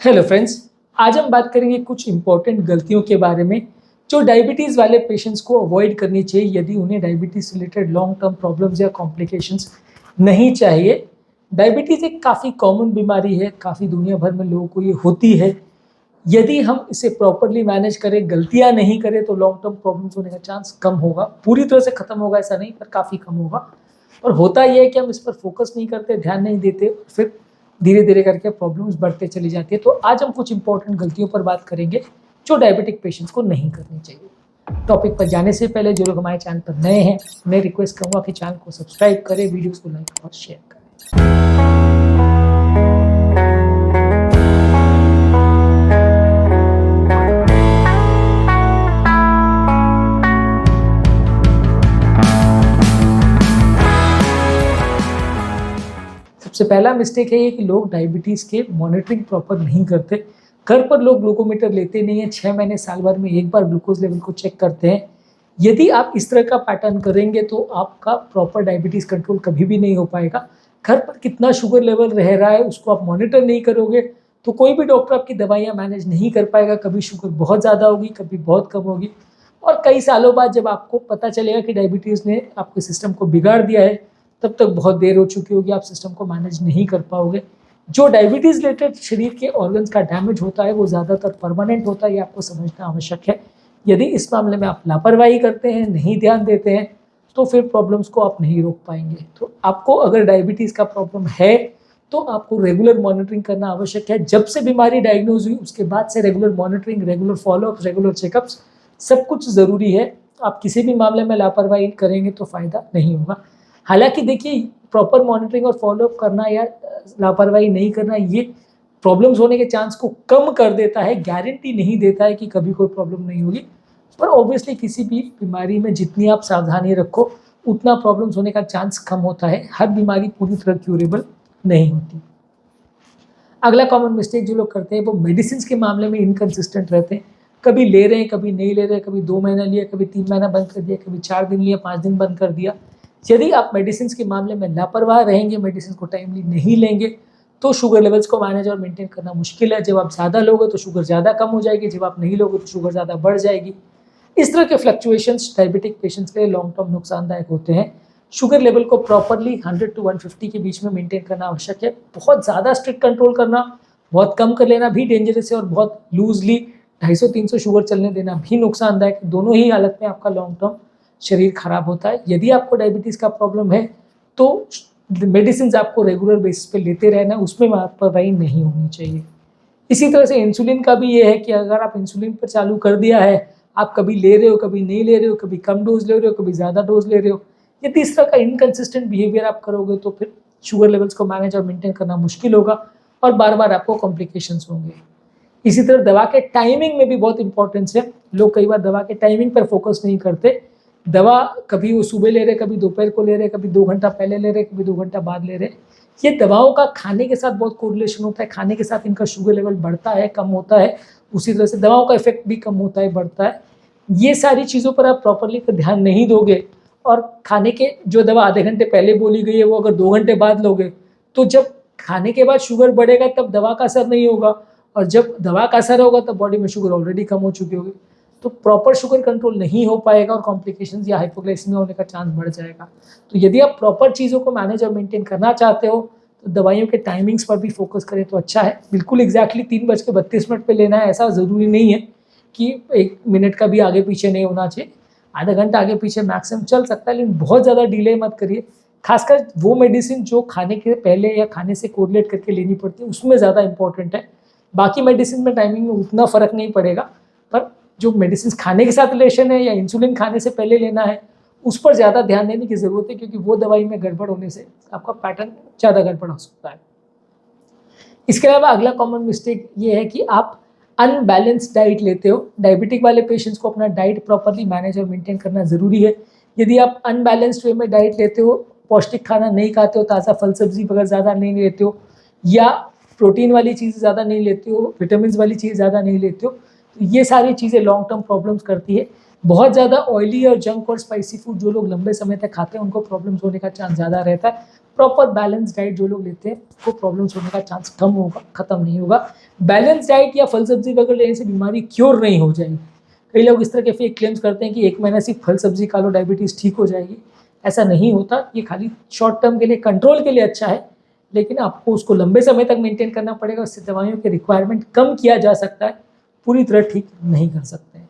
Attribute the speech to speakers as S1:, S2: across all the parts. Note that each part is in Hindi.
S1: हेलो फ्रेंड्स, आज हम बात करेंगे कुछ इंपॉर्टेंट गलतियों के बारे में जो डायबिटीज़ वाले पेशेंट्स को अवॉइड करनी चाहिए यदि उन्हें diabetes related long term problems या कॉम्प्लिकेशंस नहीं चाहिए। डायबिटीज़ एक काफ़ी कॉमन बीमारी है, काफ़ी दुनिया भर में लोगों को ये होती है। यदि हम इसे प्रॉपरली मैनेज करें, गलतियाँ नहीं करें तो लॉन्ग टर्म प्रॉब्लम्स होने का चांस कम होगा। पूरी तरह से खत्म होगा ऐसा नहीं, पर काफ़ी कम होगा। और होता ये है कि हम इस पर फोकस नहीं करते, ध्यान नहीं देते, फिर धीरे धीरे करके प्रॉब्लम्स बढ़ते चली जाती है। तो आज हम कुछ इंपॉर्टेंट गलतियों पर बात करेंगे जो डायबिटिक पेशेंट्स को नहीं करनी चाहिए। टॉपिक पर जाने से पहले जो लोग हमारे चैनल पर नए हैं, मैं रिक्वेस्ट करूँगा कि चैनल को सब्सक्राइब करें, वीडियोस को लाइक और शेयर करें। सबसे पहला मिस्टेक है ये कि लोग डायबिटीज़ के मॉनिटरिंग प्रॉपर नहीं करते। घर पर लोग ग्लूकोमीटर लेते नहीं हैं, 6 महीने साल भर में एक बार ग्लूकोज लेवल को चेक करते हैं। यदि आप इस तरह का पैटर्न करेंगे तो आपका प्रॉपर डायबिटीज़ कंट्रोल कभी भी नहीं हो पाएगा। घर पर कितना शुगर लेवल रह रहा है उसको आप मॉनिटर नहीं करोगे तो कोई भी डॉक्टर आपकी दवाइयाँ मैनेज नहीं कर पाएगा। कभी शुगर बहुत ज़्यादा होगी, कभी बहुत कम होगी, और कई सालों बाद जब आपको पता चलेगा कि डायबिटीज़ ने आपके सिस्टम को बिगाड़ दिया है, तब तक बहुत देर हो चुकी होगी, आप सिस्टम को मैनेज नहीं कर पाओगे। जो डायबिटीज़ रिलेटेड शरीर के ऑर्गन्स का डैमेज होता है वो ज़्यादातर परमानेंट होता है, ये आपको समझना आवश्यक है। यदि इस मामले में आप लापरवाही करते हैं, नहीं ध्यान देते हैं, तो फिर प्रॉब्लम्स को आप नहीं रोक पाएंगे। तो आपको अगर डायबिटीज़ का प्रॉब्लम है तो आपको रेगुलर मॉनिटरिंग करना आवश्यक है। जब से बीमारी डायग्नोज हुई उसके बाद से regular monitoring, regular follow up, regular checkups सब कुछ ज़रूरी है। आप किसी भी मामले में लापरवाही करेंगे तो फ़ायदा नहीं होगा। हालाँकि देखिए, प्रॉपर मॉनिटरिंग और फॉलोअप करना या लापरवाही नहीं करना ये प्रॉब्लम्स होने के चांस को कम कर देता है, गारंटी नहीं देता है कि कभी कोई प्रॉब्लम नहीं होगी। पर ऑब्वियसली किसी भी बीमारी में जितनी आप सावधानी रखो उतना प्रॉब्लम्स होने का चांस कम होता है। हर बीमारी पूरी तरह क्यूरेबल नहीं होती। अगला कॉमन मिस्टेक जो लोग करते हैं वो मेडिसिन के मामले में इनकन्सिस्टेंट रहते हैं। कभी ले रहे हैं, कभी नहीं ले रहे, कभी 2 महीना लिया, कभी 3 महीना बंद कर दिया, कभी 4 दिन लिया, 5 दिन बंद कर दिया। यदि आप मेडिसिन के मामले में लापरवाह रहेंगे, मेडिसिन को टाइमली नहीं लेंगे, तो शुगर लेवल्स को मैनेज और मेंटेन करना मुश्किल है। जब आप ज़्यादा लोगे तो शुगर ज़्यादा कम हो जाएगी, जब आप नहीं लोगे तो शुगर ज़्यादा बढ़ जाएगी। इस तरह के फ्लक्चुएशंस डायबिटिक पेशेंट्स के लिए लॉन्ग टर्म नुकसानदायक होते हैं। शुगर लेवल को प्रॉपरली 100 to 150 के बीच में मेंटेन करना आवश्यक है। बहुत ज़्यादा स्ट्रिक्ट कंट्रोल करना, बहुत कम कर लेना भी डेंजरस है, और बहुत लूजली 250-300 शुगर चलने देना भी नुकसानदायक है। दोनों ही हालत में आपका लॉन्ग टर्म शरीर खराब होता है। यदि आपको डायबिटीज़ का प्रॉब्लम है तो मेडिसिन आपको रेगुलर बेसिस पे लेते रहना है, उसमें लापरवाही नहीं होनी चाहिए। इसी तरह से इंसुलिन का भी ये है कि अगर आप इंसुलिन पर चालू कर दिया है, आप कभी ले रहे हो, कभी नहीं ले रहे हो, कभी कम डोज ले रहे हो, कभी ज़्यादा डोज ले रहे हो, यदि इस तरह का इनकन्सिस्टेंट बिहेवियर आप करोगे तो फिर शुगर लेवल्स को मैनेज और मेंटेन करना मुश्किल होगा और बार बार आपको कॉम्प्लिकेशंस होंगे। इसी तरह दवा के टाइमिंग में भी बहुत इंपॉर्टेंस है। लोग कई बार दवा के टाइमिंग पर फोकस नहीं करते। दवा कभी वो सुबह ले रहे, कभी दोपहर को ले रहे, कभी 2 घंटा पहले ले रहे, कभी 2 घंटा बाद ले रहे। ये दवाओं का खाने के साथ बहुत कोरिलेशन होता है। खाने के साथ इनका शुगर लेवल बढ़ता है, कम होता है। उसी तरह से दवाओं का इफेक्ट भी कम होता है, बढ़ता है। ये सारी चीज़ों पर आप प्रॉपरली ध्यान नहीं दोगे और खाने के जो दवा आधे घंटे पहले बोली गई है वो अगर 2 घंटे बाद लोगे, तो जब खाने के बाद शुगर बढ़ेगा तब दवा का असर नहीं होगा, और जब दवा का असर होगा तब बॉडी में शुगर ऑलरेडी कम हो चुकी होगी। तो प्रॉपर शुगर कंट्रोल नहीं हो पाएगा और कॉम्प्लिकेशंस या हाइपोग्लाइसीमिया होने का चांस बढ़ जाएगा। तो यदि आप प्रॉपर चीज़ों को मैनेज और मेंटेन करना चाहते हो तो दवाइयों के टाइमिंग्स पर भी फोकस करें तो अच्छा है। बिल्कुल एग्जैक्टली 3:32 पे लेना है ऐसा ज़रूरी नहीं है कि 1 मिनट का भी आगे पीछे नहीं होना चाहिए। आधा घंटा आगे पीछे मैक्सिमम चल सकता है, लेकिन बहुत ज़्यादा डिले मत करिए। खासकर वो मेडिसिन जो खाने के पहले या खाने से कोरिलेट करके लेनी पड़ती है उसमें ज़्यादा इंपॉर्टेंट है। बाकी मेडिसिन में टाइमिंग में उतना फ़र्क नहीं पड़ेगा, पर जो मेडिसिन खाने के साथ रिलेशन है या इंसुलिन खाने से पहले लेना है उस पर ज़्यादा ध्यान देने की ज़रूरत है, क्योंकि वो दवाई में गड़बड़ होने से आपका पैटर्न ज़्यादा गड़बड़ हो सकता है। इसके अलावा अगला कॉमन मिस्टेक ये है कि आप अनबैलेंस डाइट लेते हो। डायबिटिक वाले पेशेंट्स को अपना डाइट प्रॉपरली मैनेज और मेंटेन करना ज़रूरी है। यदि आप अनबैलेंस्ड वे में डाइट लेते हो, पौष्टिक खाना नहीं खाते हो, ताज़ा फल सब्जी वगैरह ज़्यादा नहीं लेते हो, या प्रोटीन वाली चीज़ ज़्यादा नहीं लेते हो, विटामिन वाली चीज़ ज़्यादा नहीं लेते हो, तो ये सारी चीज़ें लॉन्ग टर्म प्रॉब्लम्स करती है। बहुत ज़्यादा ऑयली और जंक और स्पाइसी फूड जो लोग लंबे समय तक खाते हैं उनको प्रॉब्लम्स होने का चांस ज़्यादा रहता है। प्रॉपर बैलेंस डाइट जो लोग लेते हैं वो प्रॉब्लम्स होने का चांस कम होगा, खत्म नहीं होगा। बैलेंस डाइट या फल सब्जी वगैरह लेने से बीमारी क्योर नहीं हो जाएगी। कई लोग इस तरह के फेक क्लेम्स करते हैं कि 1 महीना सिर्फ फल सब्जी खा लो डायबिटीज़ ठीक हो जाएगी। ऐसा नहीं होता, ये खाली शॉर्ट टर्म के लिए, कंट्रोल के लिए अच्छा है, लेकिन आपको उसको लंबे समय तक मेंटेन करना पड़ेगा। उससे दवाइयों के रिक्वायरमेंट कम किया जा सकता है, पूरी तरह ठीक नहीं कर सकते हैं।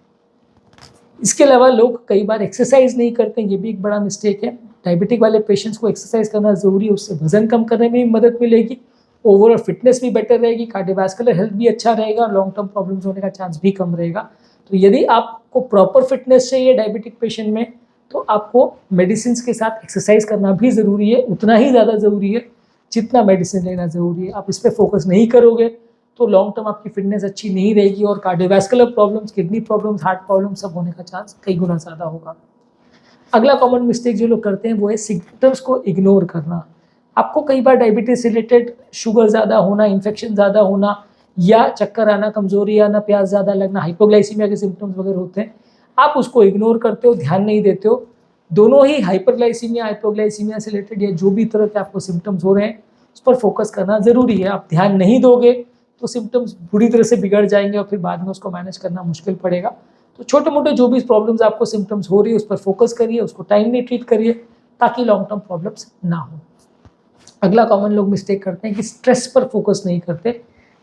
S1: इसके अलावा लोग कई बार एक्सरसाइज नहीं करते हैं, ये भी एक बड़ा मिस्टेक है। डायबिटिक वाले पेशेंट्स को एक्सरसाइज करना ज़रूरी है, उससे वजन कम करने में भी मदद मिलेगी, ओवरऑल फिटनेस भी बेटर रहेगी, कार्डियोवैस्कुलर हेल्थ भी अच्छा रहेगा, लॉन्ग टर्म प्रॉब्लम्स होने का चांस भी कम रहेगा। तो यदि आपको प्रॉपर फिटनेस चाहिए डायबिटिक पेशेंट में, तो आपको मेडिसिन के साथ एक्सरसाइज करना भी ज़रूरी है, उतना ही ज़्यादा ज़रूरी है जितना मेडिसिन लेना ज़रूरी है। आप इस पर फोकस नहीं करोगे तो लॉन्ग टर्म आपकी फिटनेस अच्छी नहीं रहेगी और cardiovascular problems, kidney problems, heart problems सब होने का चांस कई गुना ज़्यादा होगा। अगला कॉमन मिस्टेक जो लोग करते हैं वो है सिम्टम्स को इग्नोर करना। आपको कई बार डायबिटीज रिलेटेड शुगर ज़्यादा होना, इन्फेक्शन ज़्यादा होना या चक्कर आना, कमजोरी आना, प्यास ज़्यादा लगना, हाइपोग्लाइसीमिया के सिम्टम्स वगैरह होते हैं, आप उसको इग्नोर करते हो, ध्यान नहीं देते हो। दोनों ही हाइपरग्लाइसीमिया, हाइपोग्लाइसीमिया से रिलेटेड या जो भी तरह के आपको सिम्टम्स हो रहे हैं उस पर फोकस करना ज़रूरी है। आप ध्यान नहीं दोगे तो सिम्टम्स बुरी तरह से बिगड़ जाएंगे और फिर बाद में उसको मैनेज करना मुश्किल पड़ेगा। तो छोटे मोटे जो भी प्रॉब्लम्स आपको सिम्टम्स हो रही है उस पर फोकस करिए, उसको टाइमली ट्रीट करिए ताकि लॉन्ग टर्म प्रॉब्लम्स ना हो। अगला कॉमन लोग मिस्टेक करते हैं कि स्ट्रेस पर फोकस नहीं करते।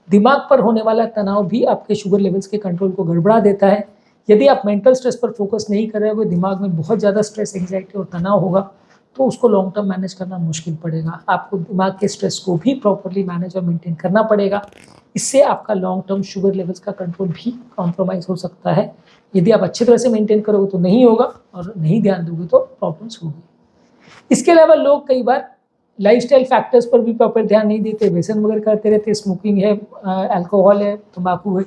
S1: दिमाग पर होने वाला तनाव भी आपके शुगर लेवल्स के कंट्रोल को गड़बड़ा देता है। यदि आप मेंटल स्ट्रेस पर फोकस नहीं कर रहे हो, दिमाग में बहुत ज़्यादा स्ट्रेस, एंग्जाइटी और तनाव होगा तो उसको लॉन्ग टर्म मैनेज करना मुश्किल पड़ेगा। आपको दिमाग के स्ट्रेस को भी प्रॉपरली मैनेज और मेंटेन करना पड़ेगा। इससे आपका लॉन्ग टर्म शुगर लेवल्स का कंट्रोल भी कॉम्प्रोमाइज़ हो सकता है। यदि आप अच्छी तरह से मेंटेन करोगे तो नहीं होगा और नहीं ध्यान दोगे तो प्रॉब्लम्स होगी। इसके अलावा लोग कई बार लाइफस्टाइल फैक्टर्स पर भी प्रॉपर ध्यान नहीं देते, व्यसन वगैरह करते रहते, स्मोकिंग है, अल्कोहल है, तंबाकू है,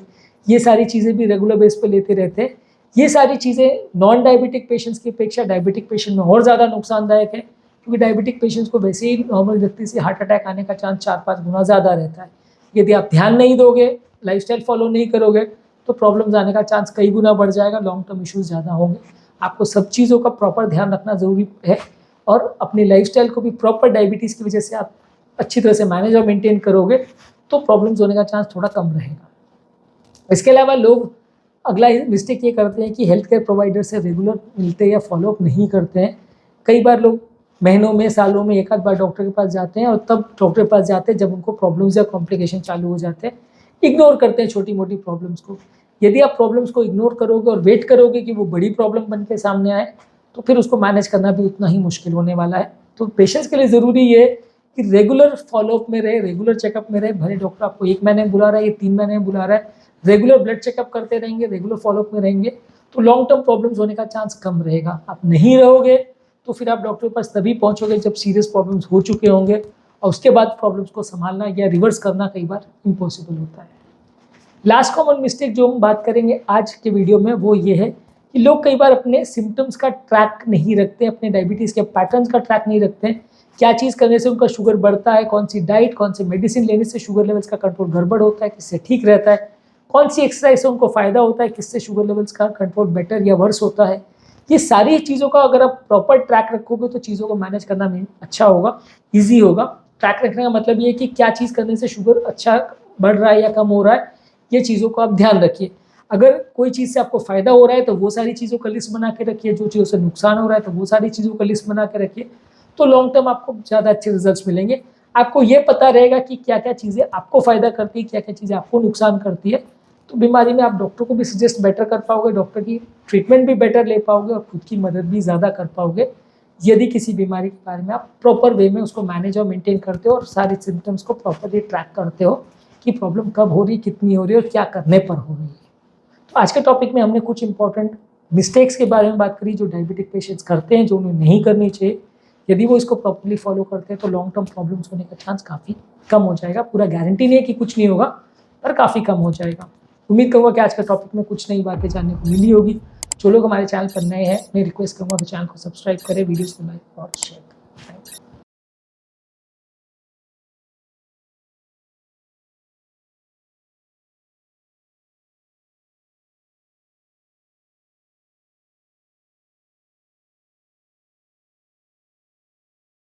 S1: ये सारी चीज़ें भी रेगुलर बेस पे लेते रहते हैं। ये सारी चीज़ें नॉन डायबिटिक पेशेंट्स की अपेक्षा डायबिटिक पेशेंट में और ज़्यादा नुकसानदायक है, क्योंकि डायबिटिक पेशेंट्स को वैसे ही नॉर्मल व्यक्ति से हार्ट अटैक आने का चांस 4-5 गुना ज़्यादा रहता है। यदि आप ध्यान नहीं दोगे, लाइफस्टाइल फॉलो नहीं करोगे तो प्रॉब्लम्स आने का चांस कई गुना बढ़ जाएगा, लॉन्ग टर्म इश्यूज़ ज़्यादा होंगे। आपको सब चीज़ों का प्रॉपर ध्यान रखना ज़रूरी है और अपनी लाइफस्टाइल को भी प्रॉपर डायबिटीज़ की वजह से आप अच्छी तरह से मैनेज और मेंटेन करोगे तो प्रॉब्लम्स होने का चांस थोड़ा कम रहेगा। इसके अलावा लोग अगला मिस्टेक ये करते हैं कि हेल्थ केयर प्रोवाइडर से रेगुलर मिलते या फॉलोअप नहीं करते हैं। कई बार लोग महीनों में, सालों में एक आध बार डॉक्टर के पास जाते हैं और तब डॉक्टर के पास जाते हैं जब उनको प्रॉब्लम्स या कॉम्प्लिकेशन चालू हो जाते हैं। इग्नोर करते हैं छोटी मोटी प्रॉब्लम्स को। यदि आप प्रॉब्लम्स को इग्नोर करोगे और वेट करोगे कि वो बड़ी प्रॉब्लम बन के सामने आए तो फिर उसको मैनेज करना भी उतना ही मुश्किल होने वाला है। तो पेशेंट्स के लिए ज़रूरी ये कि रेगुलर फॉलोअप में रहे, रेगुलर चेकअप में रहे। भले डॉक्टर आपको 1 महीने में बुला रहा है या 3 महीने में बुला रहा है, रेगुलर ब्लड चेकअप करते रहेंगे, रेगुलर फॉलोअप में रहेंगे तो लॉन्ग टर्म प्रॉब्लम्स होने का चांस कम रहेगा। आप नहीं रहोगे तो फिर आप डॉक्टर के पास तभी पहुंचोगे जब सीरियस प्रॉब्लम्स हो चुके होंगे और उसके बाद प्रॉब्लम्स को संभालना या रिवर्स करना कई बार इम्पॉसिबल होता है। लास्ट कॉमन मिस्टेक जो हम बात करेंगे आज के वीडियो में वो ये है कि लोग कई बार अपने सिम्टम्स का ट्रैक नहीं रखते, अपने डायबिटीज़ के पैटर्न्स का ट्रैक नहीं रखते हैं। क्या चीज़ करने से उनका शुगर बढ़ता है, कौन सी डाइट, कौन सी मेडिसिन लेने से शुगर लेवल्स का कंट्रोल गड़बड़ होता है, किससे ठीक रहता है, कौन सी एक्सरसाइज से उनको फ़ायदा होता है, किससे शुगर लेवल्स का कंट्रोल बेटर या वर्स होता है। ये सारी चीज़ों का अगर आप प्रॉपर ट्रैक रखोगे तो चीज़ों को मैनेज करना में अच्छा होगा, ईजी होगा। ट्रैक रखने का मतलब ये है कि क्या चीज़ करने से शुगर अच्छा बढ़ रहा है या कम हो रहा है, ये चीज़ों को आप ध्यान रखिए। अगर कोई चीज़ से आपको फ़ायदा हो रहा है तो वो सारी चीज़ों का लिस्ट बना के रखिए, जो चीज़ों से नुकसान हो रहा है तो वो सारी चीज़ों का लिस्ट बना के रखिए, तो लॉन्ग टर्म आपको ज़्यादा अच्छे रिजल्ट्स मिलेंगे। आपको ये पता रहेगा कि क्या क्या चीज़ें आपको फ़ायदा करती है, क्या क्या चीज़ें आपको नुकसान करती है। तो बीमारी में आप डॉक्टर को भी सजेस्ट बेटर कर पाओगे, डॉक्टर की ट्रीटमेंट भी बेटर ले पाओगे और खुद की मदद भी ज़्यादा कर पाओगे यदि किसी बीमारी के बारे में आप प्रॉपर वे में उसको मैनेज और मेंटेन करते हो और सारे सिम्टम्स को प्रॉपरली ट्रैक करते हो कि प्रॉब्लम कब हो रही है, कितनी हो रही है और क्या करने पर हो रही है। तो आज के टॉपिक में हमने कुछ इंपॉर्टेंट मिस्टेक्स के बारे में बात करी जो डायबिटिक पेशेंट्स करते हैं, जो उन्हें नहीं करनी चाहिए। यदि वो इसको प्रॉपरली फॉलो करते हैं तो लॉन्ग टर्म प्रॉब्लम्स होने का चांस काफ़ी कम हो जाएगा। पूरा गारंटी नहीं है कि कुछ नहीं होगा, पर काफ़ी कम हो जाएगा। उम्मीद करूँगा कि आज के टॉपिक में कुछ नई बातें जानने को मिली होगी। जो लोग हमारे चैनल पर नए हैं, मैं रिक्वेस्ट करूँगा कि चैनल को सब्सक्राइब करें, वीडियोज़ को लाइक और शेयर।